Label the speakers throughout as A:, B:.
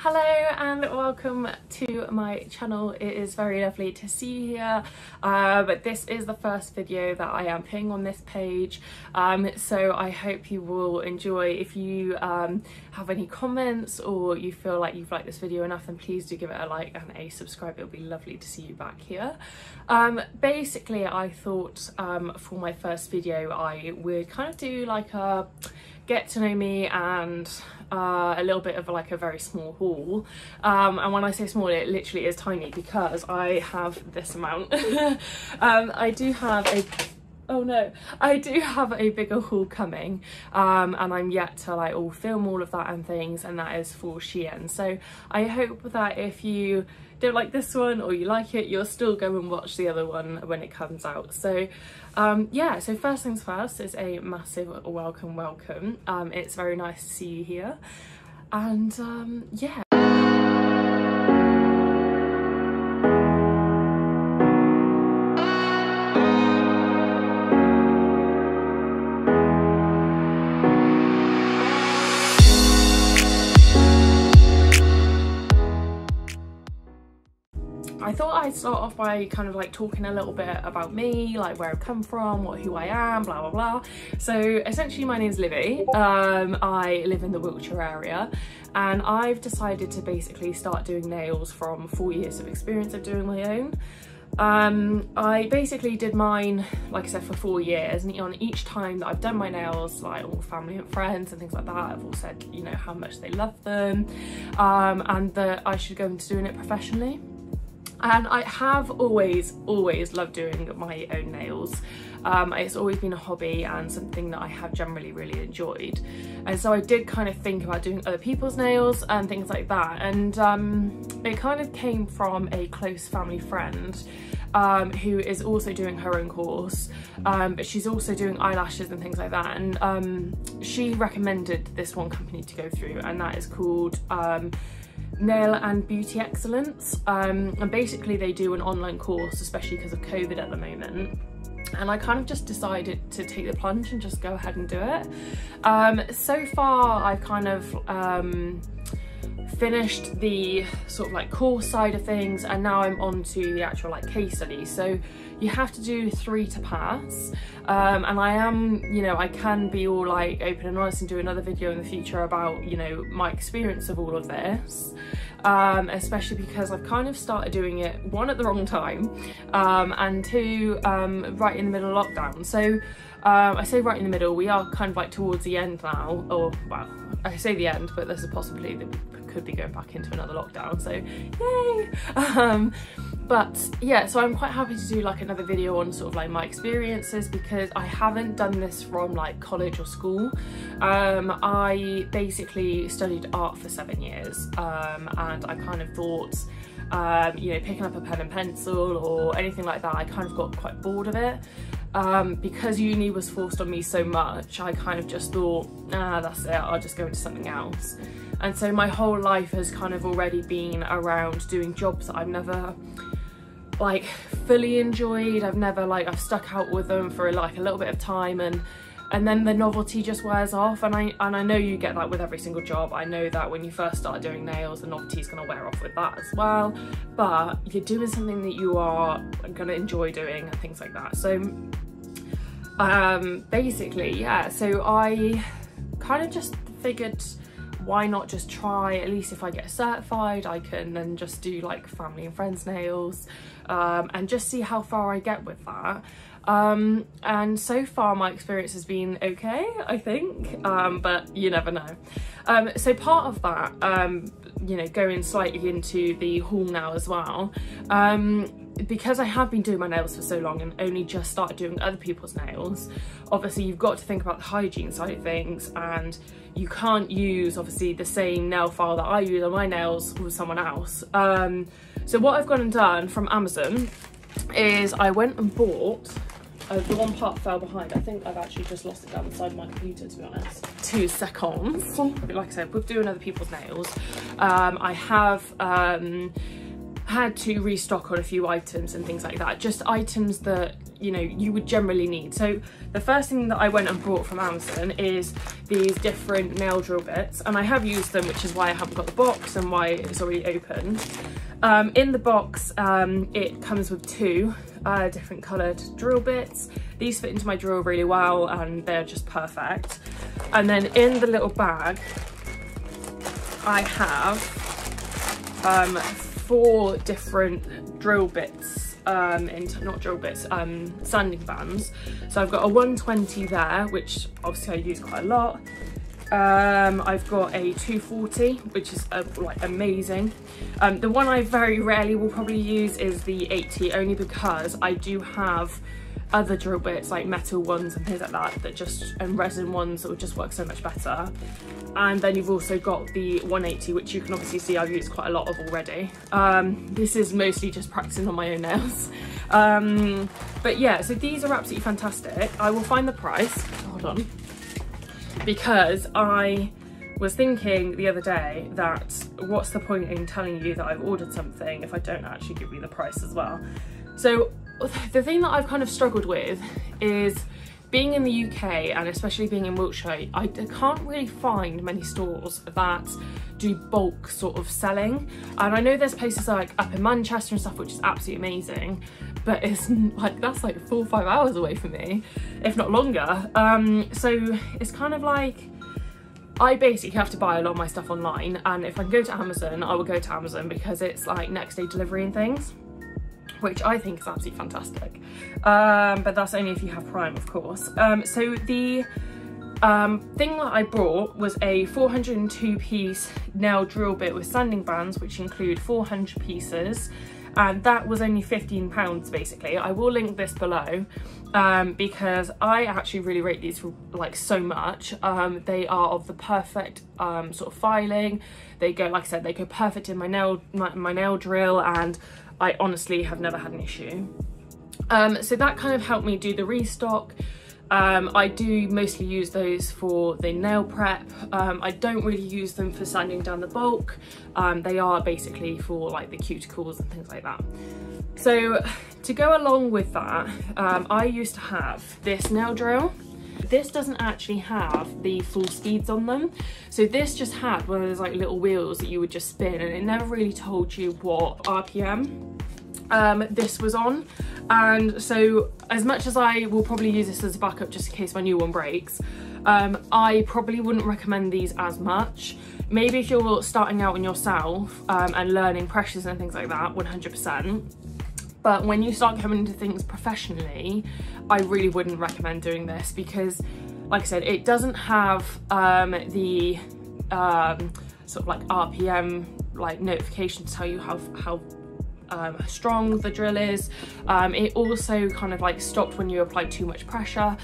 A: Hello and welcome to my channel. It is very lovely to see you here, but this is the first video that I am putting on this page, so I hope you will enjoy. If you have any comments or you feel like you've liked this video enough, then please do give it a like and a subscribe. It'll be lovely to see you back here. Basically I thought for my first video I would kind of do like a get to know me and a little bit of like a very small haul, and when I say small it literally is tiny because I have this amount. I do have a bigger haul coming, and I'm yet to like all film all of that and things, and that is for Shein. So I hope that if you don't like this one or you like it, you'll still go and watch the other one when it comes out. So yeah, so first things first is a massive welcome. It's very nice to see you here, and yeah. I thought I'd start off by kind of like talking a little bit about me, like where I've come from, who I am, blah blah blah. So essentially my name's Libby. I live in the Wiltshire area, and I've decided to basically start doing nails from 4 years of experience of doing my own. I basically did mine, like I said, for 4 years, and on each time that I've done my nails, like all family and friends and things like that, I've all said, you know, how much they love them, and that I should go into doing it professionally. And I have always loved doing my own nails. It's always been a hobby and something that I have generally really enjoyed, and so I did kind of think about doing other people's nails and things like that, and it kind of came from a close family friend who is also doing her own course, but she's also doing eyelashes and things like that, and she recommended this one company to go through, and that is called Nail and Beauty Excellence, and basically they do an online course, especially because of COVID at the moment, and I kind of just decided to take the plunge and just go ahead and do it. So far I've kind of finished the sort of like course side of things, and now I'm on to the actual like case study. So you have to do 3 to pass, and I am, you know, I can be all like open and honest and do another video in the future about, you know, my experience of all of this, especially because I've kind of started doing it, 1, at the wrong time, and 2, right in the middle of lockdown. So I say right in the middle, we are kind of like towards the end now, or well, I say the end, but there's a possibility that we could be going back into another lockdown, so yay. But yeah, so I'm quite happy to do like another video on sort of like my experiences, because I haven't done this from like college or school. I basically studied art for 7 years, and I kind of thought, you know, picking up a pen and pencil or anything like that, I kind of got quite bored of it. Because uni was forced on me so much, I kind of just thought, that's it, I'll just go into something else. And so my whole life has kind of already been around doing jobs that I've never like fully enjoyed. I've stuck out with them for like a little bit of time, and then the novelty just wears off, and I know you get that with every single job. I know that when you first start doing nails, the novelty is going to wear off with that as well, but you're doing something that you are going to enjoy doing and things like that. So basically, yeah, so I kind of just figured, why not just try, at least if I get certified I can then just do like family and friends nails, and just see how far I get with that. And so far my experience has been okay, I think, but you never know. So part of that, you know, going slightly into the haul now as well, because I have been doing my nails for so long and only just started doing other people's nails, obviously you've got to think about the hygiene side of things, and you can't use obviously the same nail file that I use on my nails with someone else. So what I've gone and done from Amazon is I went and bought, the one part fell behind, I think I've actually just lost it down the side of my computer, to be honest. 2 seconds. Like I said, with doing other people's nails, I have had to restock on a few items and things like that, just items that you know, you would generally need. So the first thing that I went and bought from Amazon is these different nail drill bits, and I have used them, which is why I haven't got the box and why it's already opened. In the box, it comes with two different coloured drill bits. These fit into my drill really well and they're just perfect. And then in the little bag, I have 4 different drill bits, not drill bits, sanding bands. So I've got a 120 there, which obviously I use quite a lot. I've got a 240, which is like amazing. The one I very rarely will probably use is the 80, only because I do have other drill bits like metal ones and things like that just, and resin ones that would just work so much better. And then you've also got the 180, which you can obviously see I've used quite a lot of already. This is mostly just practicing on my own nails. But yeah, so these are absolutely fantastic. I will find the price, hold on, because I was thinking the other day that what's the point in telling you that I've ordered something if I don't actually give you the price as well. So the thing that I've kind of struggled with is being in the UK, and especially being in Wiltshire, I can't really find many stores that do bulk sort of selling. And I know there's places like up in Manchester and stuff, which is absolutely amazing, but it's like, that's like 4 or 5 hours away from me, if not longer. So it's kind of like, I basically have to buy a lot of my stuff online, and if I can go to Amazon, I will go to Amazon because it's like next day delivery and things, which I think is absolutely fantastic. But that's only if you have Prime, of course. So the thing that I brought was a 402 piece nail drill bit with sanding bands, which include 400 pieces, and that was only £15 basically. I will link this below because I actually really rate these for like so much. They are of the perfect sort of filing. They go, like I said, they go perfect in my nail drill, and I honestly have never had an issue. So that kind of helped me do the restock. I do mostly use those for the nail prep. I don't really use them for sanding down the bulk. They are basically for like the cuticles and things like that. So to go along with that, I used to have this nail drill. This doesn't actually have the full speeds on them. So this just had one of those like little wheels that you would just spin, and it never really told you what RPM this was on. And so as much as I will probably use this as a backup just in case my new one breaks, I probably wouldn't recommend these as much. Maybe if you're starting out on yourself and learning pressures and things like that, 100%. But when you start coming into things professionally, I really wouldn't recommend doing this because, like I said, it doesn't have the sort of like RPM like notification to tell you how strong the drill is. It also kind of like stopped when you apply too much pressure,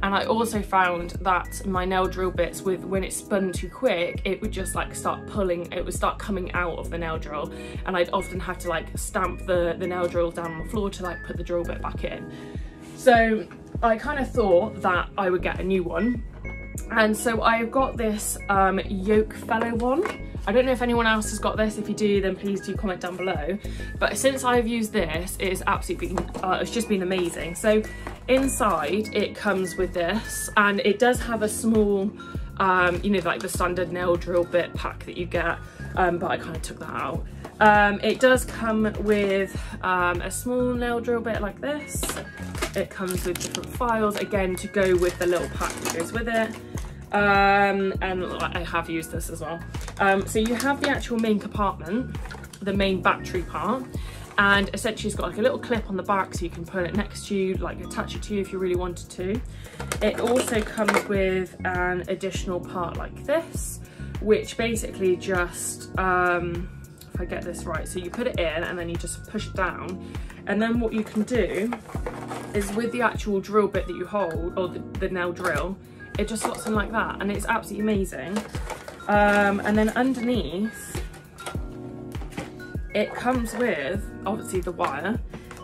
A: and I also found that my nail drill bits, when it spun too quick, it would just like start pulling, it would start coming out of the nail drill, and I'd often have to like stamp the nail drill down on the floor to like put the drill bit back in. So I kind of thought that I would get a new one, and so I've got this yoke fellow one. I don't know if anyone else has got this. If you do, then please do comment down below. But since I've used this, it's absolutely been, it's just been amazing. So inside it comes with this, and it does have a small, you know, like the standard nail drill bit pack that you get, but I kind of took that out. It does come with a small nail drill bit like this. It comes with different files, again, to go with the little pack that goes with it. And I have used this as well. So you have the actual main compartment, the main battery part, and essentially it's got like a little clip on the back so you can put it next to you, like attach it to you if you really wanted to. It also comes with an additional part like this, which basically just, if I get this right, so you put it in and then you just push it down, and then what you can do is with the actual drill bit that you hold, or the nail drill, it just slots in like that, and it's absolutely amazing. And then underneath it comes with obviously the wire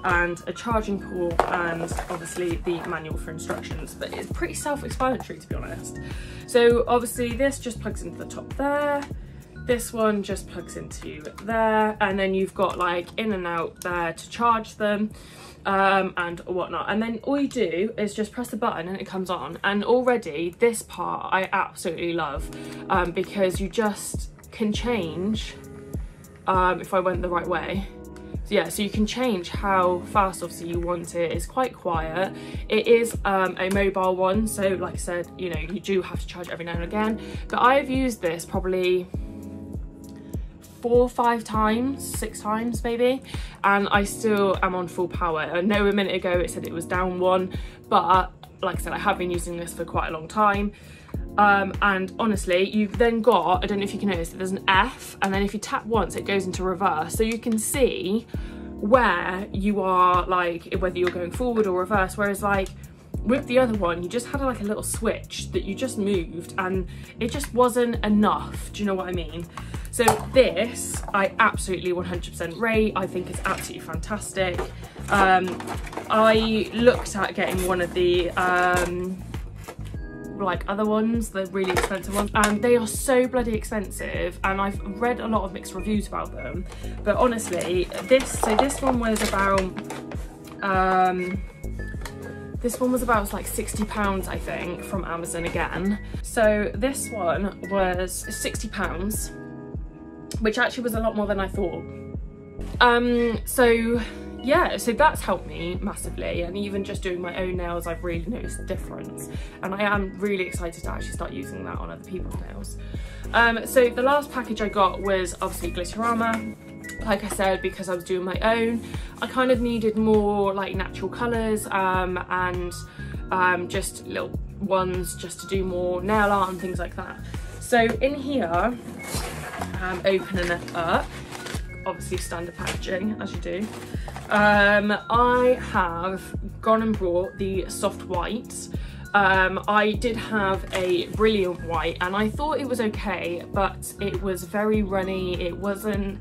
A: and a charging port, and obviously the manual for instructions, but it's pretty self-explanatory, to be honest. So obviously this just plugs into the top there. this one just plugs into there, and then you've got like in and out there to charge them and whatnot. And then all you do is just press the button and it comes on. And already this part I absolutely love, because you just can change if I went the right way. So yeah, so you can change how fast obviously you want it. It's quite quiet. It is a mobile one, so like I said, you know, you do have to charge every now and again, but I've used this probably 4 or 5 times, 6 times maybe, and I still am on full power. I know a minute ago it said it was down 1, but like I said, I have been using this for quite a long time. And honestly, you've then got, I don't know if you can notice, there's an F, and then if you tap once it goes into reverse, so you can see where you are, like whether you're going forward or reverse, whereas like with the other one you just had like a little switch that you just moved and it just wasn't enough. Do you know what I mean? So this I absolutely 100% rate. I think it's absolutely fantastic. I looked at getting one of the like other ones, the really expensive ones, and they are so bloody expensive, and I've read a lot of mixed reviews about them, but honestly this one was about like £60 I think from Amazon again. So this one was £60, which actually was a lot more than I thought. So yeah, so that's helped me massively, and even just doing my own nails I've really noticed a difference, and I am really excited to actually start using that on other people's nails. So the last package I got was obviously Glitterama. Like I said, because I was doing my own, I kind of needed more like natural colours and just little ones just to do more nail art and things like that. So in here, opening it up, obviously standard packaging as you do, I have gone and brought the soft whites. I did have a brilliant white and I thought it was okay, but it was very runny. It wasn't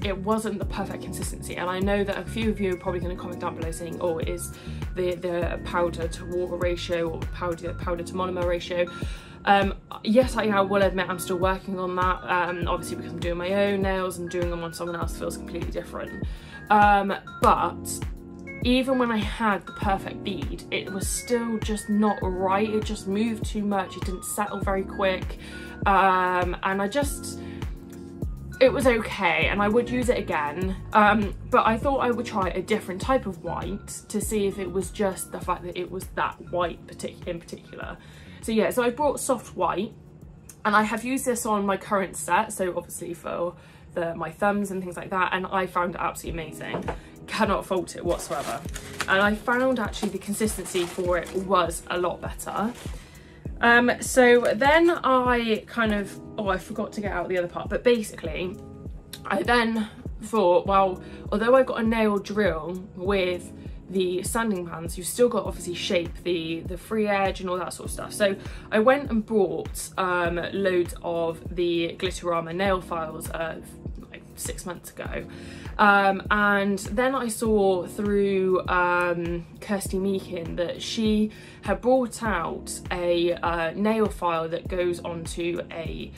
A: the perfect consistency, and I know that a few of you are probably going to comment down below saying, oh, it is the powder to water ratio or powder to monomer ratio. Yes, I will admit I'm still working on that, obviously because I'm doing my own nails, and doing them on someone else feels completely different. But even when I had the perfect bead, it was still just not right. It just moved too much, it didn't settle very quick, and it was okay, and I would use it again, but I thought I would try a different type of white to see if it was just the fact that it was that white in particular. So yeah, so I brought soft white, and I have used this on my current set, so obviously for my thumbs and things like that, and I found it absolutely amazing. Cannot fault it whatsoever. And I found actually the consistency for it was a lot better. So then I kind of, I forgot to get out the other part, but basically I then thought, well, although I got a nail drill with the sanding pans, you've still got to obviously shape the free edge and all that sort of stuff. So I went and bought loads of the Glitterama nail files like 6 months ago, and then I saw through Kirsty Meakin that she had brought out a nail file that goes onto a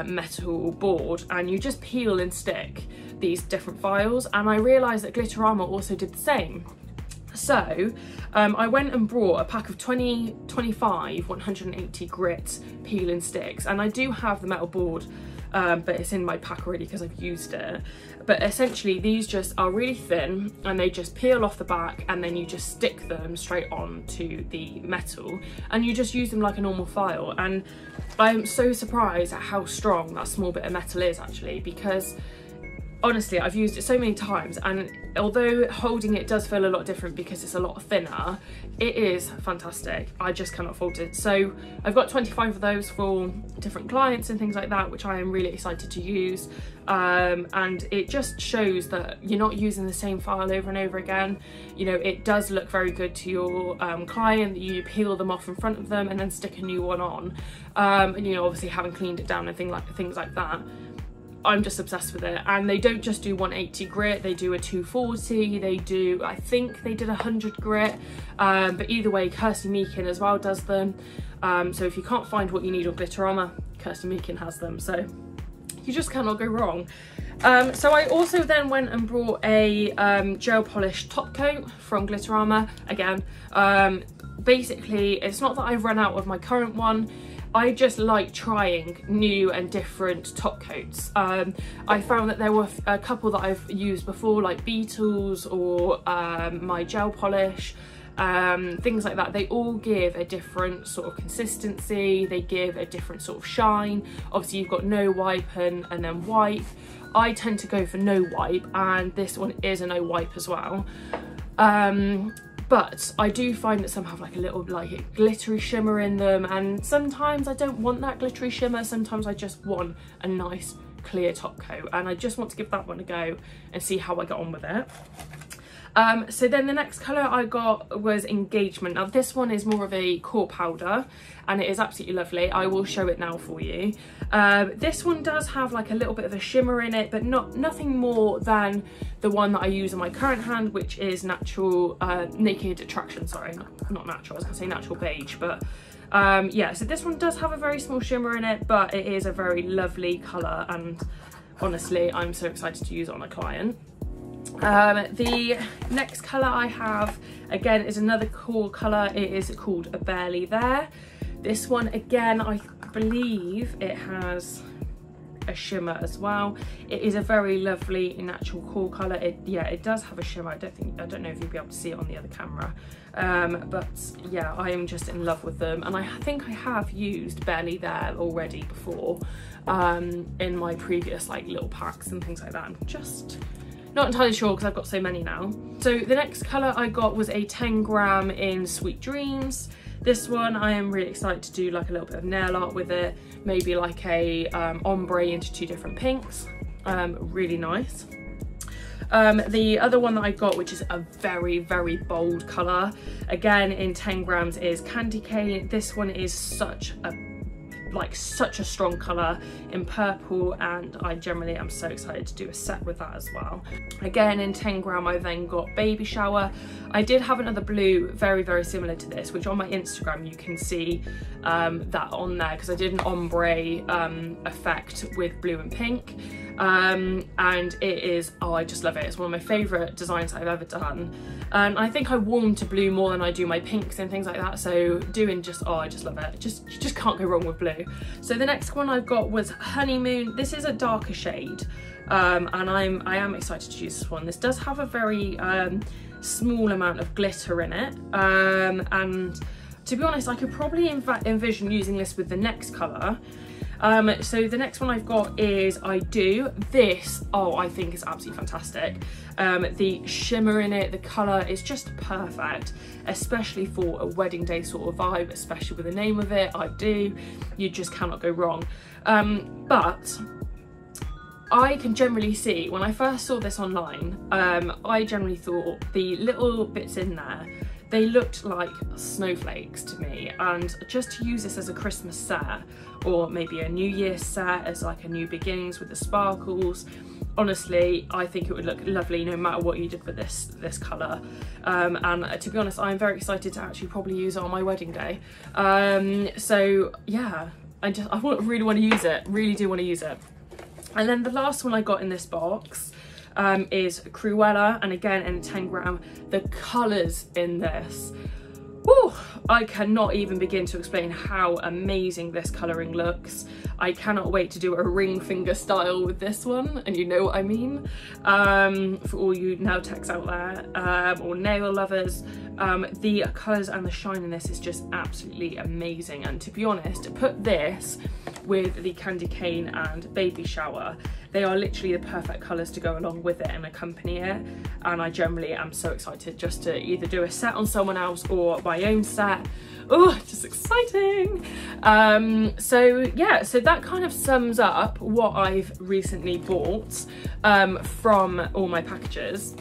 A: metal board, and you just peel and stick these different files, and I realised that Glitterama also did the same. So I went and brought a pack of 25 180 grit peel and sticks, and I do have the metal board, but it's in my pack already because I've used it. But essentially these just are really thin, and they just peel off the back, and then you just stick them straight onto the metal, and you just use them like a normal file. And I'm so surprised at how strong that small bit of metal is actually, because honestly I've used it so many times, and although holding it does feel a lot different because it's a lot thinner, it is fantastic. I just cannot fault it. So I've got 25 of those for different clients and things like that, which I am really excited to use, and it just shows that you're not using the same file over and over again. You know, it does look very good to your client that you peel them off in front of them and then stick a new one on, and you know, obviously having cleaned it down and things like that. I'm just obsessed with it. And they don't just do 180 grit, they do a 240, they do, I think they did 100 grit, but either way Kirsty Meakin as well does them. So if you can't find what you need on Glitterama, Kirsty Meakin has them, so you just cannot go wrong. So I also then went and brought a gel polish top coat from Glitterama. Again, basically it's not that I've run out of my current one, I just like trying new and different top coats. I found that there were a couple that I've used before, like Beetles or my gel polish, things like that. They all give a different sort of consistency, they give a different sort of shine. Obviously you've got no wipe and then wipe. I tend to go for no wipe, and this one is a no wipe as well. But I do find that some have like a little like glittery shimmer in them, and sometimes I don't want that glittery shimmer. Sometimes I just want a nice clear top coat, and I just want to give that one a go and see how I get on with it. So then the next colour I got was Engagement. Now this one is more of a core powder and it is absolutely lovely. I will show it now for you. This one does have like a little bit of a shimmer in it, but nothing more than the one that I use on my current hand, which is Natural Naked Attraction. Sorry, not natural, I was gonna say Natural Beige, but yeah, so this one does have a very small shimmer in it, but it is a very lovely colour, and honestly I'm so excited to use it on a client. The next colour I have, again, is another cool colour. It is called Barely There. This one, again, I believe it has a shimmer as well. It is a very lovely natural cool colour. It does have a shimmer. I don't know if you'll be able to see it on the other camera, but yeah, I am just in love with them, and I think I have used Barely There already before in my previous like little packs and things like that. I'm just not entirely sure because I've got so many now. So the next colour I got was a 10 gram in Sweet Dreams. This one I am really excited to do like a little bit of nail art with it, maybe like a ombre into 2 different pinks. Really nice. The other one that I got, which is a very, very bold colour, again in 10 grams, is Candy Cane. This one is such a strong colour in purple, and I generally am so excited to do a set with that as well. Again in 10 gram I then got Baby Shower. I did have another blue very, very similar to this, which on my Instagram you can see that on there, because I did an ombre effect with blue and pink, and it is, oh, I just love it. It's one of my favourite designs I've ever done. I think I warm to blue more than I do my pinks and things like that, so doing just, oh, I just love it. You just can't go wrong with blue. So the next one I've got was Honeymoon. This is a darker shade, and I am excited to use this one. This does have a very small amount of glitter in it, and to be honest I could probably envision using this with the next colour. So the next one I've got is I Do. This, oh, I think is absolutely fantastic. The shimmer in it, the colour is just perfect, especially for a wedding day sort of vibe, especially with the name of it, I Do. You just cannot go wrong. But I can generally see, when I first saw this online, I generally thought the little bits in there, they looked like snowflakes to me, and just to use this as a Christmas set or maybe a New Year's set as like a new beginnings with the sparkles, honestly I think it would look lovely no matter what you did with this colour, and to be honest I'm very excited to actually probably use it on my wedding day. So yeah, I really want to use it, really do want to use it. And then the last one I got in this box is Cruella, and again in 10 gram. The colours in this, whew, I cannot even begin to explain how amazing this colouring looks. I cannot wait to do a ring finger style with this one, and you know what I mean, for all you nail techs out there, or nail lovers. The colours and the shine in this is just absolutely amazing, and to be honest, to put this with the Candy Cane and Baby Shower, they are literally the perfect colours to go along with it and accompany it, and I generally am so excited just to either do a set on someone else or my own set. Oh, just exciting. So yeah, so that kind of sums up what I've recently bought from all my packages.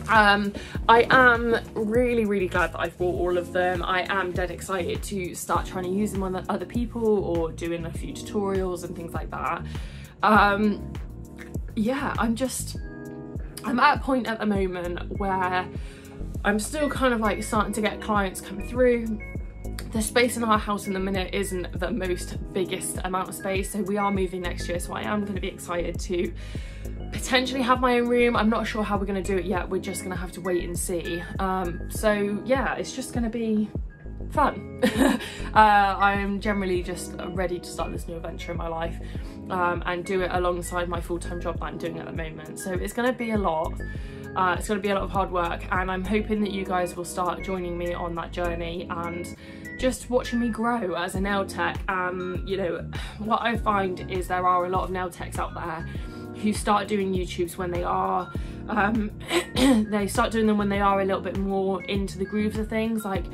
A: I am really, really glad that I've bought all of them. I am dead excited to start trying to use them on other people or doing a few tutorials and things like that. Yeah, I'm at a point at the moment where I'm still kind of like starting to get clients come through, the space in our house in the minute isn't the most biggest amount of space, so we are moving next year, so I am going to be excited to potentially have my own room. I'm not sure how we're going to do it yet, we're just going to have to wait and see. So yeah, it's just going to be fun. I'm generally just ready to start this new adventure in my life, and do it alongside my full-time job that I'm doing at the moment. So it's going to be a lot. It's going to be a lot of hard work, and I'm hoping that you guys will start joining me on that journey and just watching me grow as a nail tech. You know, what I find is there are a lot of nail techs out there who start doing YouTubes when they are they start doing them when they are a little bit more into the grooves of things. Like,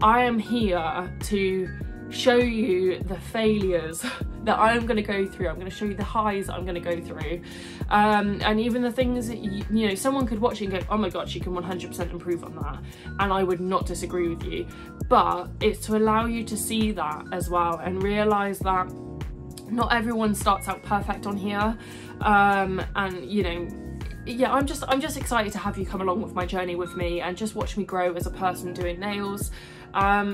A: I am here to show you the failures that I'm going to go through. I'm going to show you the highs that I'm going to go through, and even the things that you know, someone could watch it and go, oh my god, she can 100% improve on that, and I would not disagree with you, but it's to allow you to see that as well and realise that not everyone starts out perfect on here, and you know, yeah, I'm just excited to have you come along with my journey with me and just watch me grow as a person doing nails.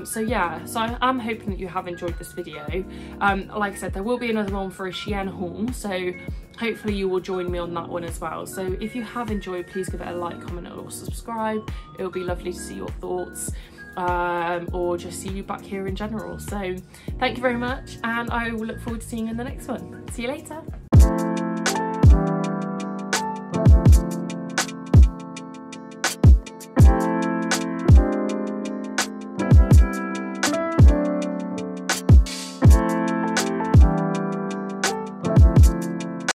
A: So yeah, so I'm hoping that you have enjoyed this video. Like I said, there will be another one for a Shein haul, so hopefully you will join me on that one as well. So if you have enjoyed, please give it a like, comment or subscribe. It would be lovely to see your thoughts, or just see you back here in general. So thank you very much, and I will look forward to seeing you in the next one. See you later.